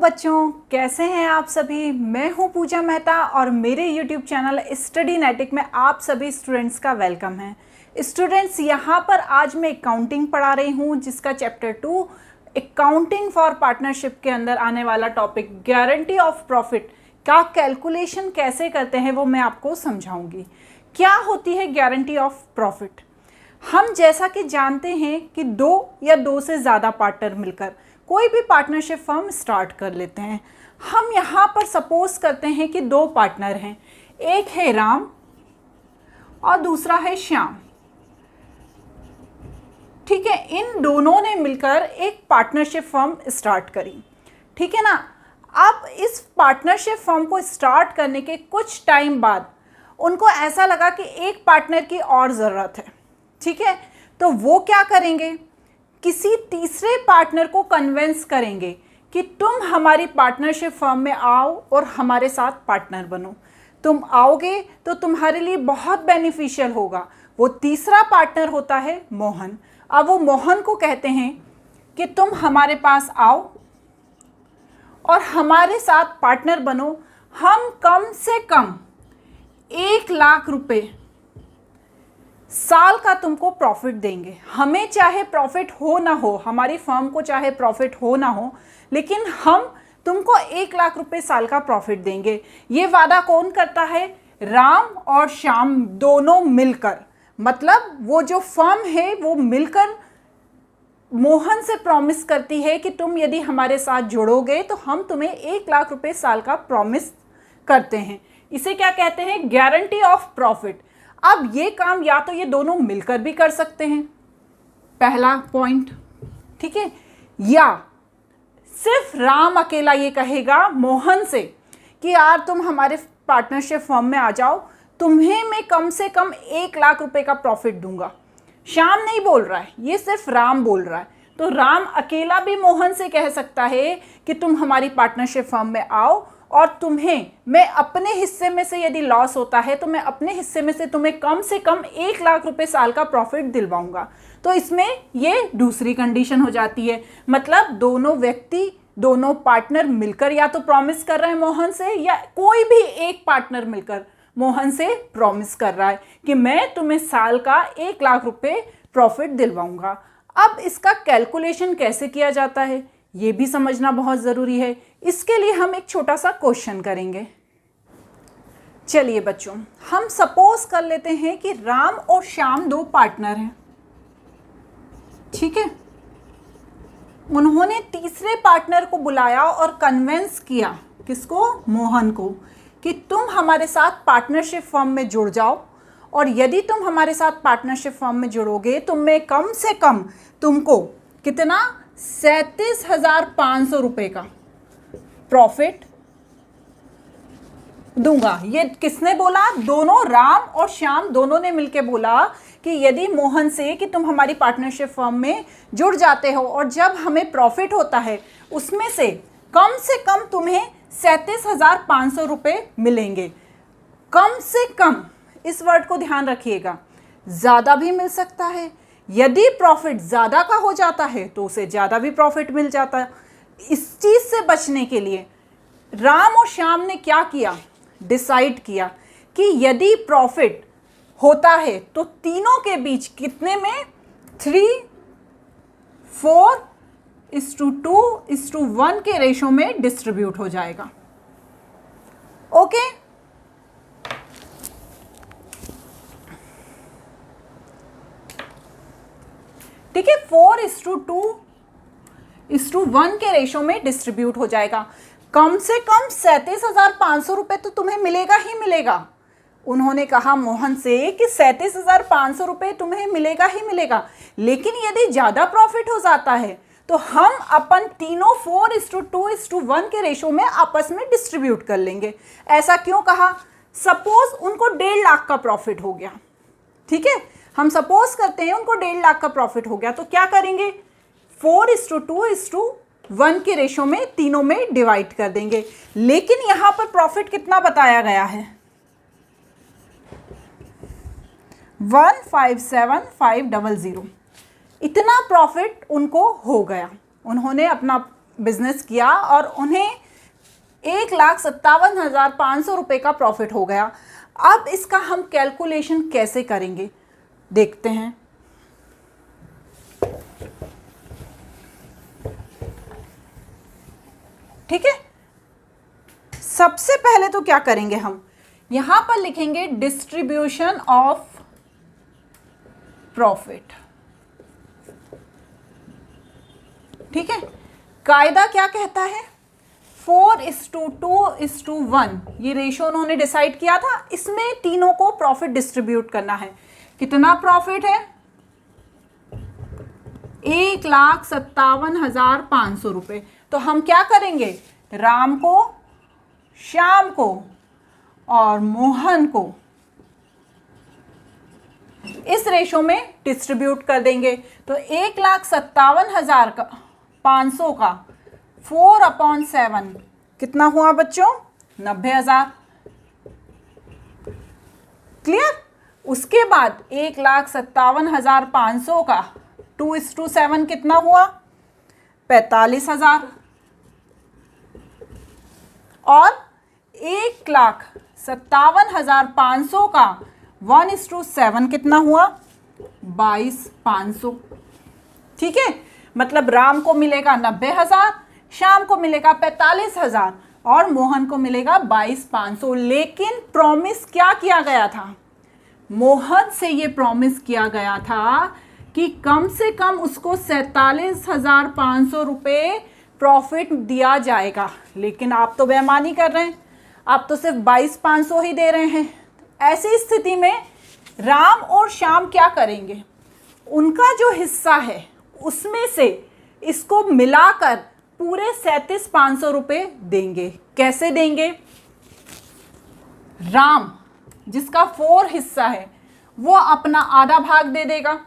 बच्चों, कैसे हैं आप सभी। मैं हूं पूजा मेहता और मेरे YouTube चैनल स्टडीनेटिक में आप सभी स्टूडेंट्स का वेलकम है। स्टूडेंट्स, यहां पर आज मैं अकाउंटिंग पढ़ा रही हूं, जिसका चैप्टर 2 अकाउंटिंग फॉर पार्टनरशिप के अंदर आने वाला टॉपिक गारंटी ऑफ प्रॉफिट का कैलकुलेशन कैसे करते हैं वो मैं आपको समझाऊंगी। क्या होती है गारंटी ऑफ प्रॉफिट? हम जैसा कि जानते हैं कि दो या दो से ज़्यादा पार्टनर मिलकर कोई भी पार्टनरशिप फर्म स्टार्ट कर लेते हैं। हम यहाँ पर सपोज करते हैं कि दो पार्टनर हैं, एक है राम और दूसरा है श्याम। ठीक है, इन दोनों ने मिलकर एक पार्टनरशिप फर्म स्टार्ट करी। ठीक है ना। अब इस पार्टनरशिप फर्म को स्टार्ट करने के कुछ टाइम बाद उनको ऐसा लगा कि एक पार्टनर की और ज़रूरत है। ठीक है, तो वो क्या करेंगे, किसी तीसरे पार्टनर को कन्विंस करेंगे कि तुम हमारी पार्टनरशिप फर्म में आओ और हमारे साथ पार्टनर बनो। तुम आओगे तो तुम्हारे लिए बहुत बेनिफिशियल होगा। वो तीसरा पार्टनर होता है मोहन। अब वो मोहन को कहते हैं कि तुम हमारे पास आओ और हमारे साथ पार्टनर बनो। हम कम से कम 1,00,000 रुपये साल का तुमको प्रॉफिट देंगे। हमें चाहे प्रॉफिट हो ना हो, हमारी फर्म को चाहे प्रॉफिट हो ना हो, लेकिन हम तुमको 1,00,000 रुपये साल का प्रॉफिट देंगे। ये वादा कौन करता है? राम और श्याम दोनों मिलकर। मतलब वो जो फर्म है वो मिलकर मोहन से प्रॉमिस करती है कि तुम यदि हमारे साथ जुड़ोगे तो हम तुम्हें 1,00,000 रुपये साल का प्रॉमिस करते हैं। इसे क्या कहते हैं? Guarantee of profit. अब ये काम या तो ये दोनों मिलकर भी कर सकते हैं, पहला पॉइंट। ठीक है, या सिर्फ राम अकेला ये कहेगा मोहन से कि यार तुम हमारे पार्टनरशिप फर्म में आ जाओ, तुम्हें मैं कम से कम 1,00,000 रुपये का प्रॉफिट दूंगा। श्याम नहीं बोल रहा है, ये सिर्फ राम बोल रहा है। तो राम अकेला भी मोहन से कह सकता है कि तुम हमारी पार्टनरशिप फर्म में आओ और तुम्हें मैं अपने हिस्से में से यदि लॉस होता है तो मैं अपने हिस्से में से तुम्हें कम से कम 1,00,000 रुपये साल का प्रॉफिट दिलवाऊंगा। तो इसमें ये दूसरी कंडीशन हो जाती है। मतलब दोनों व्यक्ति, दोनों पार्टनर मिलकर या तो प्रॉमिस कर रहे हैं मोहन से, या कोई भी एक पार्टनर मिलकर मोहन से प्रॉमिस कर रहा है कि मैं तुम्हें साल का 1,00,000 रुपये प्रॉफिट दिलवाऊंगा। अब इसका कैलकुलेशन कैसे किया जाता है ये भी समझना बहुत ज़रूरी है। इसके लिए हम एक छोटा सा क्वेश्चन करेंगे। चलिए बच्चों, हम सपोज कर लेते हैं कि राम और श्याम दो पार्टनर हैं। ठीक है, उन्होंने तीसरे पार्टनर को बुलाया और कन्विंस किया, किसको? मोहन को, कि तुम हमारे साथ पार्टनरशिप फर्म में जुड़ जाओ और यदि तुम हमारे साथ पार्टनरशिप फर्म में जुड़ोगे तो मैं कम से कम तुमको कितना 37,500 रुपये का प्रॉफिट दूंगा। ये किसने बोला? दोनों, राम और श्याम दोनों ने मिलकर बोला कि यदि मोहन से कि तुम हमारी पार्टनरशिप फर्म में जुड़ जाते हो और जब हमें प्रॉफिट होता है उसमें से कम तुम्हें 37,500 रुपये मिलेंगे। कम से कम, इस वर्ड को ध्यान रखिएगा, ज़्यादा भी मिल सकता है। यदि प्रॉफिट ज़्यादा का हो जाता है तो उसे ज़्यादा भी प्रॉफिट मिल जाता है। इस चीज़ से बचने के लिए राम और श्याम ने क्या किया? डिसाइड किया कि यदि प्रॉफिट होता है तो तीनों के बीच कितने में? 3:4:2:1 के रेशो में डिस्ट्रीब्यूट हो जाएगा। ओके, ठीक है, 4:2:1 के रेशो में डिस्ट्रीब्यूट हो जाएगा। कम से कम 37,500 रुपये तो तुम्हें मिलेगा ही मिलेगा। उन्होंने कहा मोहन से कि 37,500 रुपये तुम्हें मिलेगा ही मिलेगा, लेकिन यदि ज़्यादा प्रॉफिट हो जाता है तो हम अपन तीनों 4:2:1 के रेशो में आपस में डिस्ट्रीब्यूट कर लेंगे। ऐसा क्यों कहा? सपोज उनको 1,50,000 का प्रॉफिट हो गया। ठीक है, हम सपोज करते हैं उनको 1,50,000 का प्रॉफिट हो गया, तो क्या करेंगे? 4:2:1 के रेशो में तीनों में डिवाइड कर देंगे। लेकिन यहां पर प्रॉफिट कितना बताया गया है? 157,500। इतना प्रॉफिट उनको हो गया। उन्होंने अपना बिजनेस किया और उन्हें 1,57,500 रुपये का प्रॉफिट हो गया। अब इसका हम कैलकुलेशन कैसे करेंगे देखते हैं। ठीक है, सबसे पहले तो क्या करेंगे, हम यहां पर लिखेंगे डिस्ट्रीब्यूशन ऑफ प्रॉफिट। ठीक है, कायदा क्या कहता है, 4:2:1 ये रेशो उन्होंने डिसाइड किया था। इसमें तीनों को प्रॉफिट डिस्ट्रीब्यूट करना है। कितना प्रॉफिट है, 1,57,500 रुपये। तो हम क्या करेंगे, राम को, श्याम को और मोहन को इस रेशो में डिस्ट्रीब्यूट कर देंगे। तो 1,57,500 का 4/7 कितना हुआ बच्चों, 90,000। क्लियर। उसके बाद 1,57,500 का 2:7 कितना हुआ, 45,000। और 1,57,500 का 1:7 कितना हुआ, 22,500। ठीक है, मतलब राम को मिलेगा 90,000, श्याम को मिलेगा 45,000 और मोहन को मिलेगा 22,500। लेकिन प्रॉमिस क्या किया गया था, मोहन से ये प्रॉमिस किया गया था कि कम से कम उसको 47,500 रुपये प्रॉफिट दिया जाएगा। लेकिन आप तो बेईमानी कर रहे हैं, आप तो सिर्फ 22,500 ही दे रहे हैं। ऐसी स्थिति में राम और श्याम क्या करेंगे, उनका जो हिस्सा है उसमें से इसको मिलाकर पूरे 37,500 रुपये देंगे। कैसे देंगे, राम जिसका 4 हिस्सा है वो अपना आधा भाग दे देगा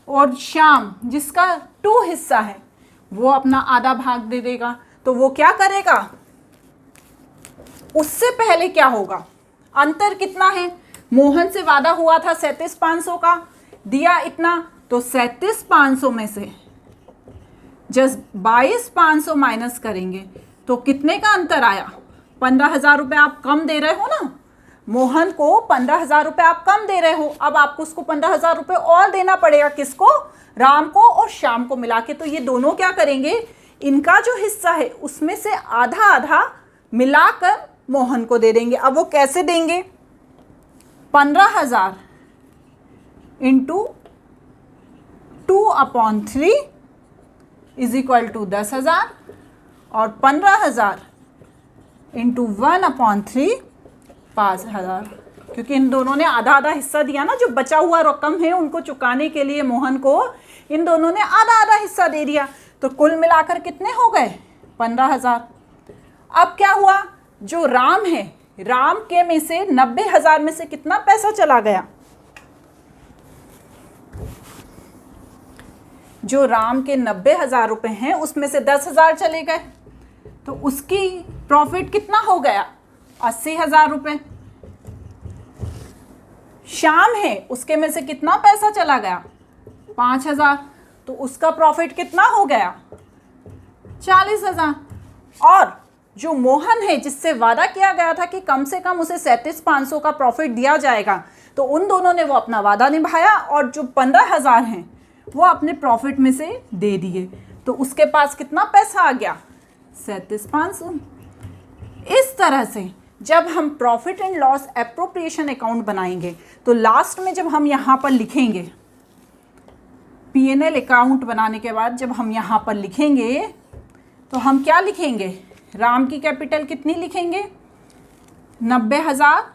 और श्याम जिसका 2 हिस्सा है वो अपना आधा भाग दे देगा। तो वो क्या करेगा, उससे पहले क्या होगा, अंतर कितना है, मोहन से वादा हुआ था 37,500 का, दिया इतना, तो 37,500 में से जस्ट 22,500 माइनस करेंगे तो कितने का अंतर आया, 15,000 रुपये आप कम दे रहे हो ना। मोहन को 15,000 रुपये आप कम दे रहे हो, अब आपको उसको 15,000 रुपये और देना पड़ेगा, किसको, राम को और श्याम को मिला के। तो ये दोनों क्या करेंगे, इनका जो हिस्सा है उसमें से आधा आधा मिलाकर मोहन को दे देंगे। अब वो कैसे देंगे, 15,000 इंटू 2/3 इज इक्वल टू 10,000 और 15,000 इंटू 1/3 5,000। क्योंकि इन दोनों ने आधा आधा हिस्सा दिया ना, जो बचा हुआ रकम है उनको चुकाने के लिए मोहन को इन दोनों ने आधा आधा हिस्सा दे दिया। तो कुल मिलाकर कितने हो गए, 15,000। अब क्या हुआ, जो राम है, राम के में से 90,000 में से कितना पैसा चला गया, जो राम के 90,000 रुपए हैं उसमें से 10,000 चले गए, तो उसकी प्रॉफिट कितना हो गया, 80,000 रुपये। श्याम है, उसके में से कितना पैसा चला गया, 5,000, तो उसका प्रॉफिट कितना हो गया, 40,000। और जो मोहन है, जिससे वादा किया गया था कि कम से कम उसे 37,500 का प्रॉफिट दिया जाएगा, तो उन दोनों ने वो अपना वादा निभाया और जो 15,000 हैं वो अपने प्रॉफिट में से दे दिए। तो उसके पास कितना पैसा आ गया, 37,500। इस तरह से जब हम profit and loss appropriation account बनाएंगे तो लास्ट में जब हम यहाँ पर लिखेंगे, P&L अकाउंट बनाने के बाद जब हम यहाँ पर लिखेंगे तो हम क्या लिखेंगे, राम की कैपिटल कितनी लिखेंगे, 90,000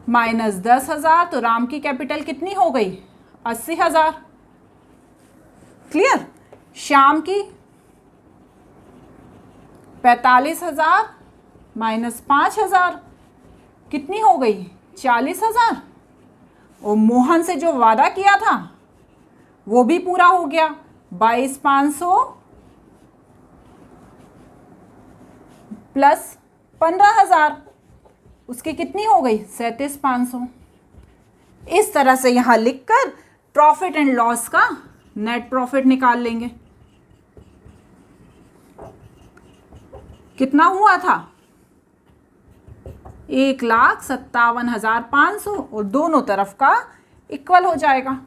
माइनस 10,000, तो राम की कैपिटल कितनी हो गई, 80,000। क्लियर। श्याम की 45,000 माइनस 5,000 कितनी हो गई, 40,000। और मोहन से जो वादा किया था वो भी पूरा हो गया, 22,500 प्लस 15,000, उसकी कितनी हो गई, 37,500। इस तरह से यहाँ लिखकर प्रॉफिट एंड लॉस का नेट प्रॉफिट निकाल लेंगे। कितना हुआ था? 1,57,500 और दोनों तरफ का इक्वल हो जाएगा।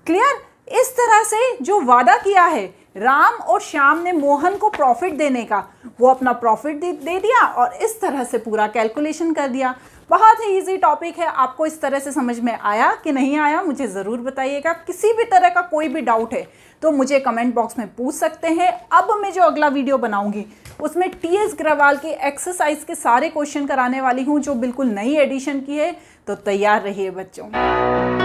क्लियर? इस तरह से जो वादा किया है राम और श्याम ने मोहन को प्रॉफिट देने का, वो अपना प्रॉफिट दे दिया और इस तरह से पूरा कैलकुलेशन कर दिया। बहुत ही इजी टॉपिक है। आपको इस तरह से समझ में आया कि नहीं आया मुझे ज़रूर बताइएगा। किसी भी तरह का कोई भी डाउट है तो मुझे कमेंट बॉक्स में पूछ सकते हैं। अब मैं जो अगला वीडियो बनाऊंगी उसमें टीएस ग्रवाल की एक्सरसाइज के सारे क्वेश्चन कराने वाली हूँ जो बिल्कुल नई एडिशन की है। तो तैयार रहिए बच्चों।